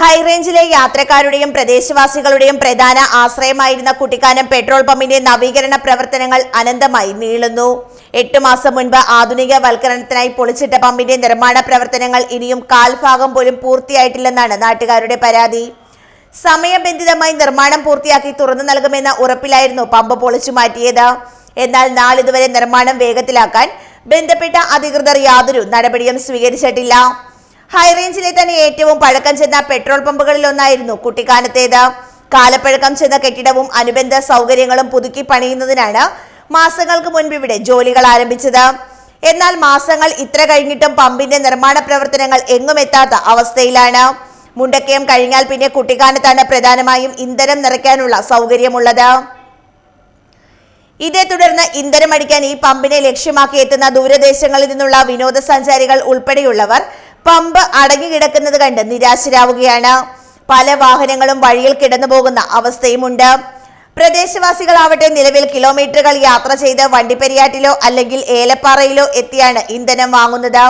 ഹൈറേഞ്ചിലെ യാത്രക്കാരുടെയും പ്രദേശവാസികളുടെയും പ്രധാന ആശ്രയമായിരുന്ന കുട്ടിക്കാനം പെട്രോൾ പമ്പിന്റെ നവീകരണ പ്രവർത്തനങ്ങൾ അനന്തമായി നീളുന്നു. 8 മാസം മുൻപ് ആധുനികവൽക്കരണത്തിനായി പൊളിച്ചിട്ട പമ്പിന്റെ നിർമ്മാണ പ്രവർത്തനങ്ങൾ ഇനിയും കാൽഭാഗം പോലും പൂർത്തിയായിട്ടില്ലെന്നാണ് നാട്ടുകാരുടെ പരാതി. സമയബന്ധിതമായി നിർമ്മാണം പൂർത്തിയാക്കി തുറന്നു നൽകുമെന്ന ഉറപ്പിലായിരുന്നു പമ്പ് പൊളിച്ചു മാറ്റിയത്. എന്നാൽ നാളിതുവരെ നിർമ്മാണം വേഗത്തിലാക്കാൻ ബന്ധപ്പെട്ട അധികൃതർ യാതൊരു നടപടിയും സ്വീകരിച്ചിട്ടില്ല. ഹൈറേഞ്ചിലെ തന്നെ ഏറ്റവും പഴക്കം ചെന്ന പെട്രോൾ പമ്പുകളിലൊന്നായിരുന്നു കുട്ടിക്കാനത്തേത്. കാലപ്പഴക്കം ചെന്ന കെട്ടിടവും അനുബന്ധ സൗകര്യങ്ങളും പുതുക്കി പണിയുന്നതിനാണ് മാസങ്ങൾക്ക് മുൻപ് ഇവിടെ ജോലികൾ ആരംഭിച്ചത്. എന്നാൽ മാസങ്ങൾ ഇത്ര കഴിഞ്ഞിട്ടും പമ്പിന്റെ നിർമ്മാണ പ്രവർത്തനങ്ങൾ എങ്ങും എത്താത്ത അവസ്ഥയിലാണ്. മുണ്ടക്കയം കഴിഞ്ഞാൽ പിന്നെ കുട്ടിക്കാനത്താണ് പ്രധാനമായും ഇന്ധനം നിറയ്ക്കാനുള്ള സൗകര്യമുള്ളത്. ഇതേ തുടർന്ന് ഇന്ധനമടിക്കാൻ ഈ പമ്പിനെ ലക്ഷ്യമാക്കി എത്തുന്ന ദൂരദേശങ്ങളിൽ നിന്നുള്ള വിനോദസഞ്ചാരികൾ ഉൾപ്പെടെയുള്ളവർ പമ്പ് അടങ്ങിക്കിടക്കുന്നത് കണ്ട് നിരാശരാവുകയാണ്. പല വാഹനങ്ങളും വഴിയിൽ കിടന്നുപോകുന്ന അവസ്ഥയുമുണ്ട്. പ്രദേശവാസികളാവട്ടെ നിലവിൽ കിലോമീറ്ററുകൾ യാത്ര ചെയ്ത് വണ്ടിപ്പെരിയാറ്റിലോ അല്ലെങ്കിൽ ഏലപ്പാറയിലോ എത്തിയാണ് ഇന്ധനം വാങ്ങുന്നത്.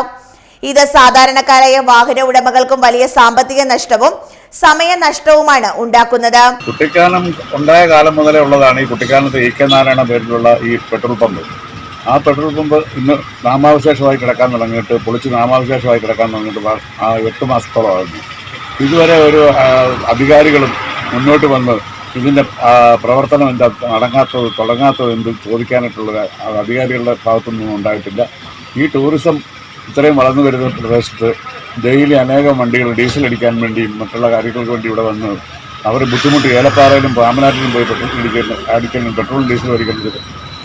ഇത് സാധാരണക്കാരായ വാഹന ഉടമകൾക്കും വലിയ സാമ്പത്തിക നഷ്ടവും സമയനഷ്ടവുമാണ് ഉണ്ടാക്കുന്നത്. കുട്ടിക്കാനം ഉണ്ടായ കാലം മുതലേ ഉള്ളതാണ് ഈ കുട്ടിക്കാനത്ത് EK നാരായണ പേരിലുള്ള ഈ പെട്രോൾ പമ്പ്. ആ പെട്രോൾ പമ്പ് ഇന്ന് നാമാവശേഷമായി കിടക്കാൻ തുടങ്ങിയിട്ട് പൊളിച്ച് നാമാവശേഷമായി കിടക്കാൻ തുടങ്ങിയിട്ട് 8 മാസത്തോളമായിരുന്നു. ഇതുവരെ ഒരു അധികാരികളും മുന്നോട്ട് വന്ന് ഇതിൻ്റെ പ്രവർത്തനം എന്താ തുടങ്ങാത്തത് എന്ത് ചോദിക്കാനായിട്ടുള്ള അധികാരികളുടെ ഭാഗത്തുനിന്നും ഉണ്ടായിട്ടില്ല. ഈ ടൂറിസം ഇത്രയും വളർന്നു വരുന്ന പ്രദേശത്ത് ഡെയിലി അനേകം വണ്ടികൾ ഡീസൽ അടിക്കാൻ വേണ്ടിയും മറ്റുള്ള കാര്യങ്ങൾക്ക് വേണ്ടി ഇവിടെ വന്ന് അവർ ബുദ്ധിമുട്ട് ഏലപ്പാറയിലും പാമ്പനാട്ടിലും പോയി അടിക്കാനും പെട്രോൾ ഡീസൽ അടിക്കുന്നത്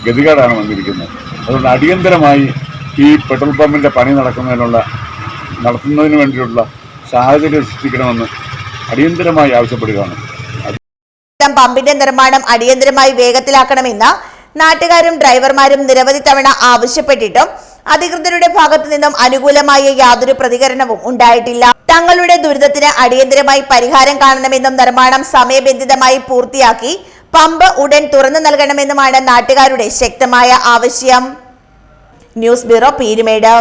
ഗതികേടാണ് വന്നിരിക്കുന്നത്. അതുകൊണ്ട് അടിയന്തരമായി ഈ പെട്രോൾ പമ്പിൻ്റെ പണി നടത്തുന്നതിന് വേണ്ടിയുള്ള സാഹചര്യം സൃഷ്ടിക്കണമെന്ന് അടിയന്തരമായി ആവശ്യപ്പെടുകയാണ്. പമ്പിന്റെ നിർമ്മാണം അടിയന്തരമായി വേഗത്തിലാക്കണമെന്ന് നാട്ടുകാരും ഡ്രൈവർമാരും നിരവധി തവണ ആവശ്യപ്പെട്ടിട്ടും അധികൃതരുടെ ഭാഗത്തു നിന്നും അനുകൂലമായ യാതൊരു പ്രതികരണവും ഉണ്ടായിട്ടില്ല. തങ്ങളുടെ ദുരിതത്തിന് അടിയന്തരമായി പരിഹാരം കാണണമെന്നും നിർമ്മാണം സമയബന്ധിതമായി പൂർത്തിയാക്കി പമ്പ് ഉടൻ തുറന്നു നൽകണമെന്നുമാണ് നാട്ടുകാരുടെ ശക്തമായ ആവശ്യം. News bureau, Peermade.